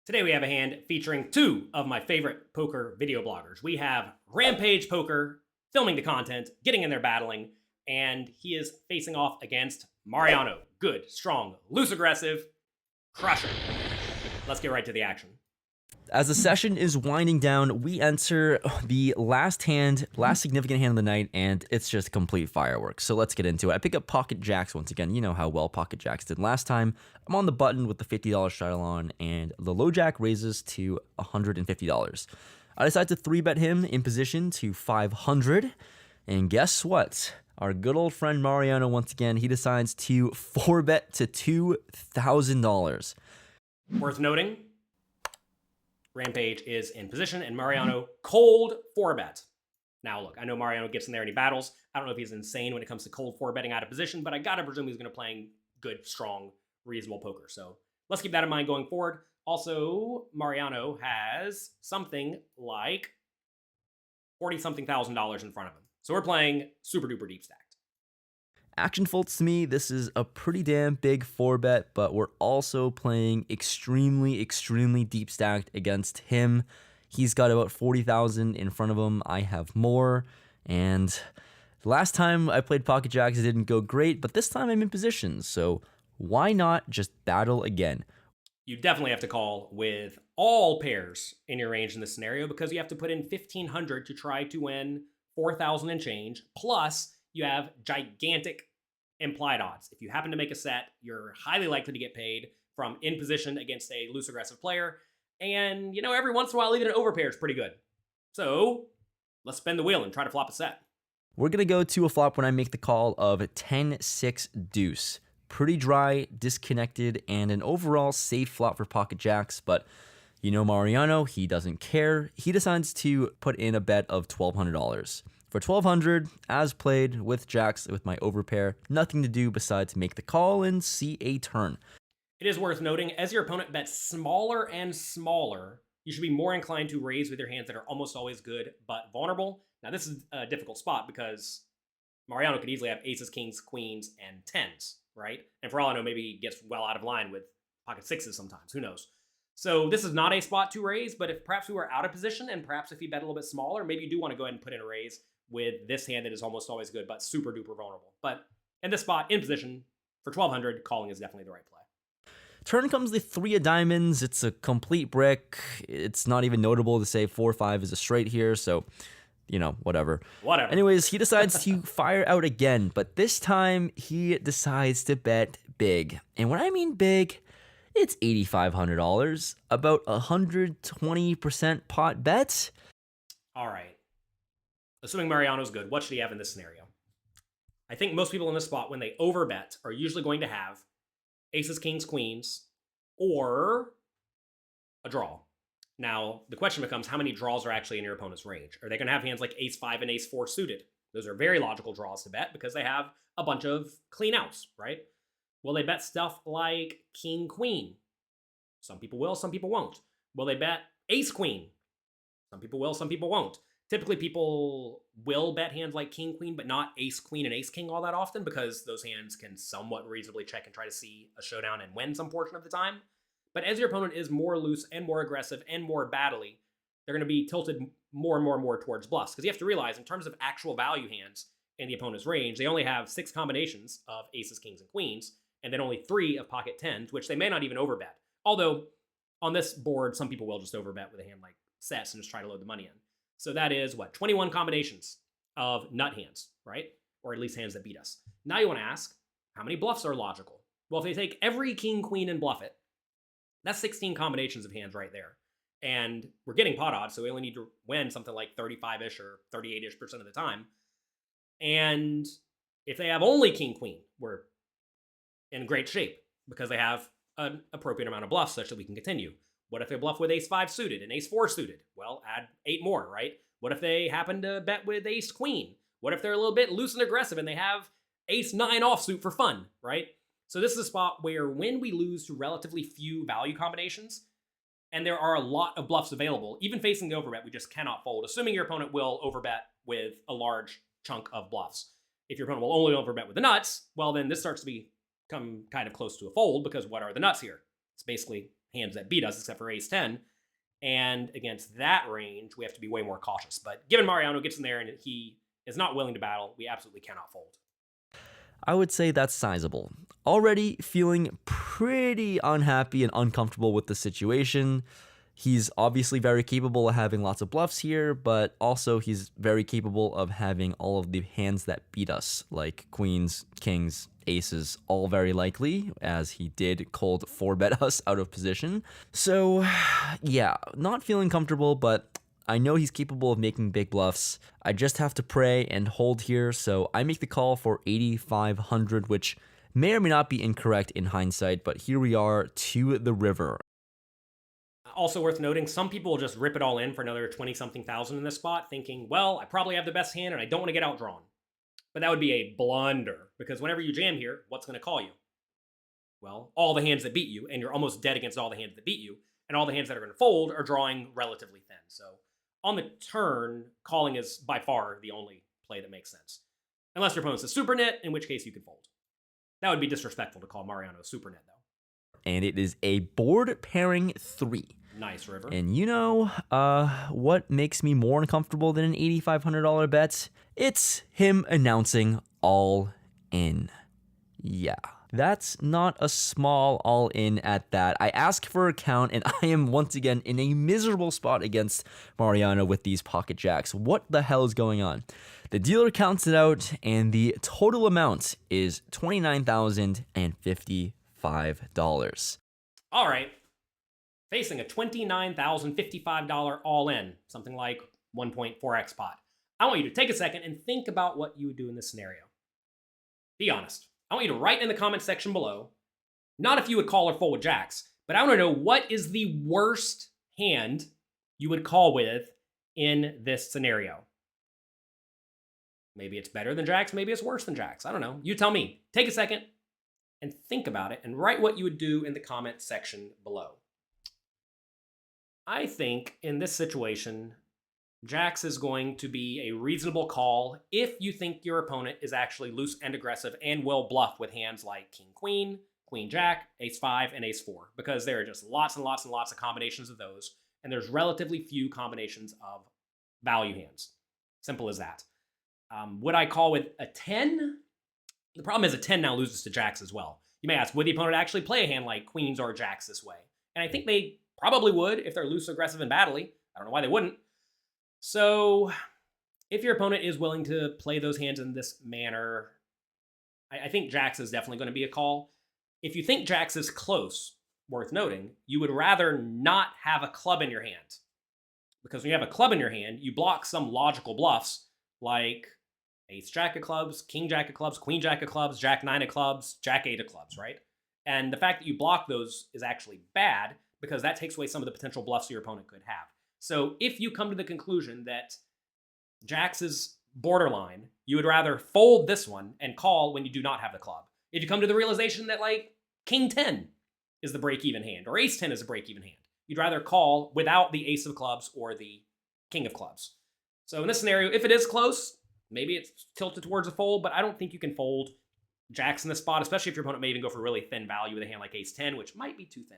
Today we have a hand featuring two of my favorite poker video bloggers. We have Rampage Poker filming the content, getting in there battling, and he is facing off against Mariano. Good, strong, loose aggressive, crusher. Let's get right to the action. As the session is winding down, we enter the last significant hand of the night, and it's just complete fireworks. So let's get into it. I pick up Pocket Jacks once again. You know how well Pocket Jacks did last time. I'm on the button with the $50 shuttle on, and the low jack raises to $150. I decide to 3-bet him in position to $500, and guess what? Our good old friend Mariano, once again, he decides to 4-bet to $2,000. Worth noting, Rampage is in position, and Mariano cold 4-bet. Now, look, I know Mariano gets in there and he battles. I don't know if he's insane when it comes to cold 4-betting out of position, but I gotta presume he's gonna be playing good, strong, reasonable poker. So let's keep that in mind going forward. Also, Mariano has something like $40-something thousand in front of him. So we're playing super duper deep stacked. Action folds to me, this is a pretty damn big 4-bet, but we're also playing extremely deep stacked against him. He's got about 40,000 in front of him. I have more, and last time I played Pocket Jacks, it didn't go great, but this time I'm in position, so why not just battle again? You definitely have to call with all pairs in your range in this scenario because you have to put in 1,500 to try to win 4,000 and change, plus you have gigantic implied odds. If you happen to make a set, you're highly likely to get paid from in position against a loose aggressive player. And, you know, every once in a while, even an overpair is pretty good. So let's spin the wheel and try to flop a set. We're going to go to a flop when I make the call of 10-6 deuce. Pretty dry, disconnected, and an overall safe flop for Pocket Jacks, but you know Mariano, he doesn't care. He decides to put in a bet of $1,200. For $1,200, as played with jacks with my overpair, nothing to do besides make the call and see a turn. It is worth noting, as your opponent bets smaller and smaller, you should be more inclined to raise with your hands that are almost always good but vulnerable. Now, this is a difficult spot because Mariano could easily have aces, kings, queens, and tens, right? And for all I know, maybe he gets well out of line with pocket sixes sometimes. Who knows? So this is not a spot to raise, but if perhaps we were out of position and perhaps if you bet a little bit smaller, maybe you do want to go ahead and put in a raise with this hand that is almost always good, but super duper vulnerable. But in this spot, in position, for 1,200, calling is definitely the right play. Turn comes the 3 of diamonds. It's a complete brick. It's not even notable to say 4-5 is a straight here, so, you know, whatever. Anyways, he decides to fire out again, but this time he decides to bet big. And when I mean big, it's $8,500, about 120% pot bet. All right. Assuming Mariano's good, what should he have in this scenario? I think most people in this spot, when they overbet, are usually going to have aces, kings, queens, or a draw. Now, the question becomes, how many draws are actually in your opponent's range? Are they going to have hands like ace-5 and ace-4 suited? Those are very logical draws to bet because they have a bunch of clean outs, right? Will they bet stuff like king-queen? Some people will, some people won't. Will they bet ace-queen? Some people will, some people won't. Typically, people will bet hands like king-queen, but not ace-queen and ace-king all that often because those hands can somewhat reasonably check and try to see a showdown and win some portion of the time. But as your opponent is more loose and more aggressive and more battly, they're going to be tilted more and more towards bluffs. Because you have to realize, in terms of actual value hands in the opponent's range, they only have 6 combinations of aces, kings, and queens, and then only 3 of pocket tens, which they may not even overbet. Although, on this board, some people will just overbet with a hand like sets and just try to load the money in. So that is, 21 combinations of nut hands, right? Or at least hands that beat us. Now you want to ask, how many bluffs are logical? Well, if they take every king, queen, and bluff it, that's 16 combinations of hands right there. And we're getting pot odds, so we only need to win something like 35-ish or 38-ish% of the time. And if they have only king, queen, we're in great shape because they have an appropriate amount of bluffs such that we can continue. What if they bluff with ace-5 suited and ace-4 suited? Well, add 8 more, right? What if they happen to bet with ace-queen? What if they're a little bit loose and aggressive and they have ace-9 offsuit for fun, right? So this is a spot where when we lose to relatively few value combinations, and there are a lot of bluffs available, even facing the overbet, we just cannot fold, assuming your opponent will overbet with a large chunk of bluffs. If your opponent will only overbet with the nuts, well, then this starts to become kind of close to a fold because what are the nuts here? It's basically hands that beat us, except for ace 10. And against that range, we have to be way more cautious. But given Mariano gets in there and he is not willing to battle, we absolutely cannot fold. I would say that's sizable. Already feeling pretty unhappy and uncomfortable with the situation. He's obviously very capable of having lots of bluffs here, but also he's very capable of having all of the hands that beat us, like queens, kings, aces, all very likely, as he did cold 4-bet us out of position. So, yeah, not feeling comfortable, but I know he's capable of making big bluffs. I just have to pray and hold here, so I make the call for 8,500, which may or may not be incorrect in hindsight, but here we are to the river. Also worth noting, some people will just rip it all in for another 20-something thousand in this spot, thinking, well, I probably have the best hand and I don't want to get outdrawn. But that would be a blunder, because whenever you jam here, what's going to call you? Well, all the hands that beat you, and you're almost dead against all the hands that beat you, and all the hands that are going to fold are drawing relatively thin. So on the turn, calling is by far the only play that makes sense. Unless your opponent's a super nit, in which case you could fold. That would be disrespectful to call Mariano a super nit, though. And it is a board pairing 3. Nice, River. And you know what makes me more uncomfortable than an $8,500 bet? It's him announcing all in. Yeah, that's not a small all in at that. I ask for a count, and I am once again in a miserable spot against Mariano with these pocket jacks. What the hell is going on? The dealer counts it out, and the total amount is $29,055. All right. Facing a $29,055 all-in, something like 1.4x pot. I want you to take a second and think about what you would do in this scenario. Be honest. I want you to write in the comment section below, not if you would call or fold with jacks, but I want to know what is the worst hand you would call with in this scenario. Maybe it's better than jacks, maybe it's worse than jacks. I don't know. You tell me. Take a second and think about it and write what you would do in the comment section below. I think in this situation, jacks is going to be a reasonable call if you think your opponent is actually loose and aggressive and will bluff with hands like king queen, queen jack, ace 5, and ace 4, because there are just lots and lots and lots of combinations of those, and there's relatively few combinations of value hands. Simple as that. Would I call with a 10? The problem is a 10 now loses to jacks as well. You may ask, would the opponent actually play a hand like queens or jacks this way? And I think they probably would if they're loose, aggressive, and battly. I don't know why they wouldn't. So if your opponent is willing to play those hands in this manner, I think jacks is definitely going to be a call. If you think jacks is close, worth noting, you would rather not have a club in your hand. Because when you have a club in your hand, you block some logical bluffs like ace jack of clubs, king jack of clubs, queen jack of clubs, jack 9 of clubs, jack 8 of clubs, right? And the fact that you block those is actually bad because that takes away some of the potential bluffs your opponent could have. So if you come to the conclusion that jacks is borderline, you would rather fold this one and call when you do not have the club. If you come to the realization that like king 10 is the break-even hand or ace 10 is a break-even hand, you'd rather call without the ace of clubs or the king of clubs. So in this scenario, if it is close, maybe it's tilted towards a fold, but I don't think you can fold jacks in this spot, especially if your opponent may even go for really thin value with a hand like ace 10, which might be too thin.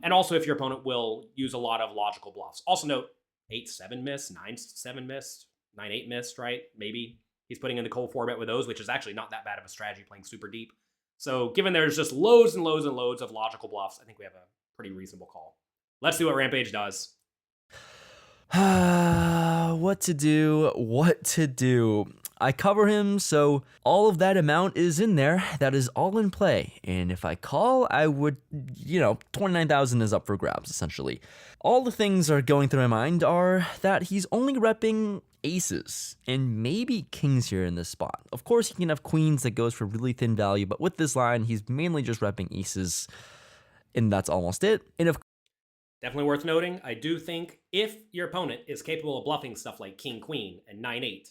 And also if your opponent will use a lot of logical bluffs. Also note, 8-7 missed, 9-7 missed, 9-8 missed, right? Maybe he's putting in the cold 4-bet with those, which is actually not that bad of a strategy playing super deep. So given there's just loads and loads and loads of logical bluffs, I think we have a pretty reasonable call. Let's see what Rampage does. What to do. I cover him, so all of that amount is in there. That is all in play. And if I call, I would, 29,000 is up for grabs, essentially. All the things are going through my mind are that he's only repping aces and maybe kings here in this spot. Of course, he can have queens that goes for really thin value, but with this line, he's mainly just repping aces, and that's almost it. And of Definitely worth noting, I do think if your opponent is capable of bluffing stuff like king, queen, and 9-8,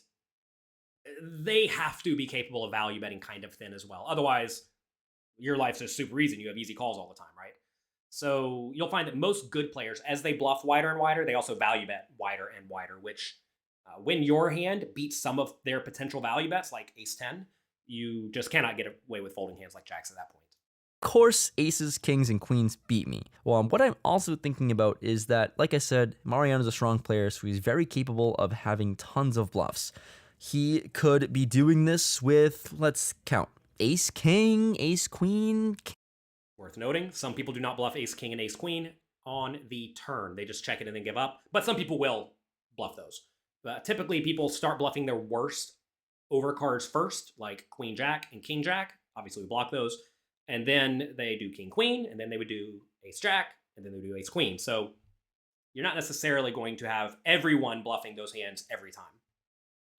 they have to be capable of value betting kind of thin as well. Otherwise, your life's just super easy and you have easy calls all the time, right? So you'll find that most good players, as they bluff wider and wider, they also value bet wider and wider, which when your hand beats some of their potential value bets, like ace 10, you just cannot get away with folding hands like jacks at that point. course, aces, kings, and queens beat me. Well, what I'm also thinking about is that, like I said, Mariano's a strong player, so he's very capable of having tons of bluffs. He could be doing this with, let's count, ace, king, ace, queen. Worth noting, some people do not bluff ace, king, and ace, queen on the turn. They just check it and then give up. But some people will bluff those. Typically, people start bluffing their worst overcards first, like queen, jack, and king, jack. Obviously, we block those. And then they do king, queen, and then they would do ace, jack, and then they would do ace, queen. So you're not necessarily going to have everyone bluffing those hands every time.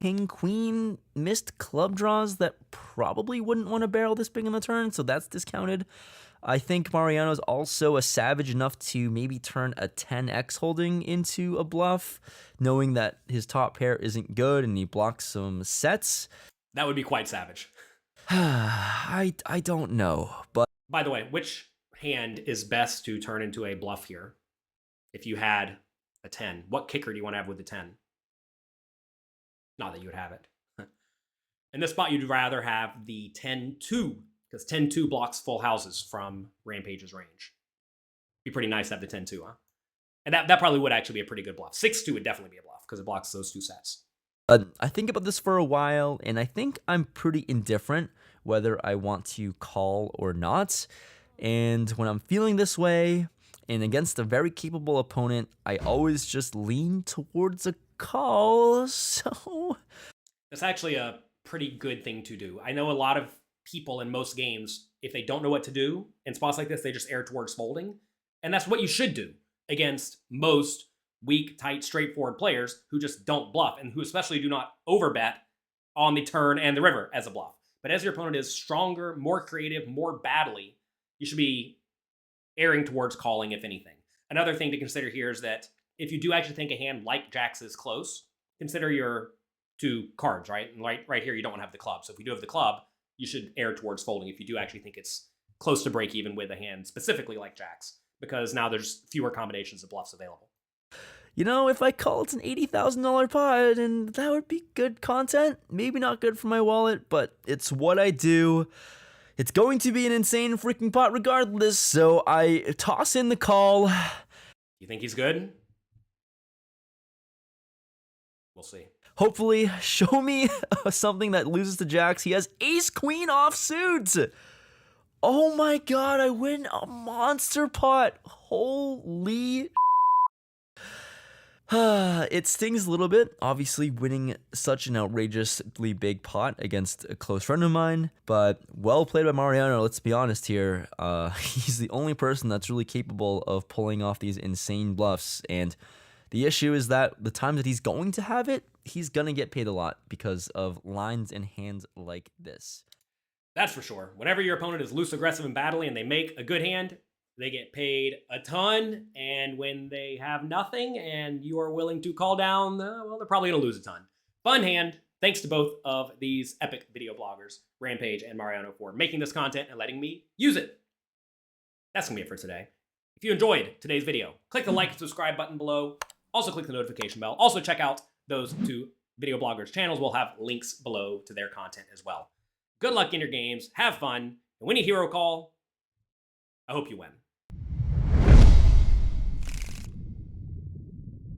King, queen, missed club draws that probably wouldn't want to barrel this big on the turn, so that's discounted. I think Mariano's also a savage enough to maybe turn a 10x holding into a bluff, knowing that his top pair isn't good and he blocks some sets. That would be quite savage. I don't know, but... By the way, which hand is best to turn into a bluff here? If you had a 10, what kicker do you want to have with the 10? Not that you would have it. In this spot, you'd rather have the 10-2, because 10-2 blocks full houses from Rampage's range. Be pretty nice to have the 10-2, huh? And that probably would actually be a pretty good bluff. 6-2 would definitely be a bluff, because it blocks those two sets. I think about this for a while, and I think I'm pretty indifferent whether I want to call or not. And when I'm feeling this way, and against a very capable opponent, I always just lean towards a call, so... That's actually a pretty good thing to do. I know a lot of people in most games, if they don't know what to do in spots like this, they just err towards folding. And that's what you should do against most weak, tight, straightforward players who just don't bluff and who especially do not overbet on the turn and the river as a bluff. But as your opponent is stronger, more creative, more battly, you should be erring towards calling, if anything. Another thing to consider here is that if you do actually think a hand like Jacks is close, consider your two cards, right? And right here, you don't want to have the club. So if you do have the club, you should err towards folding if you do actually think it's close to break even with a hand specifically like Jacks, because now there's fewer combinations of bluffs available. You know, if I call, it's an $80,000 pot, and that would be good content. Maybe not good for my wallet, but it's what I do. It's going to be an insane freaking pot regardless, so I toss in the call. You think he's good? We'll see. Hopefully, show me something that loses to Jacks. He has ace-queen offsuit. Oh my god, I win a monster pot. Holy... It stings a little bit, obviously winning such an outrageously big pot against a close friend of mine, but well played by Mariano, let's be honest here. He's the only person that's really capable of pulling off these insane bluffs, and the issue is that the time that he's going to have it, he's gonna get paid a lot because of lines and hands like this. That's for sure. Whenever your opponent is loose, aggressive, and battling, and they make a good hand, they get paid a ton, and when they have nothing and you are willing to call down, well, they're probably going to lose a ton. Fun hand. Thanks to both of these epic video bloggers, Rampage and Mariano, for making this content and letting me use it. That's going to be it for today. If you enjoyed today's video, click the like and subscribe button below. Also click the notification bell. Also check out those two video bloggers' channels. We'll have links below to their content as well. Good luck in your games. Have fun. And when you hero call, I hope you win.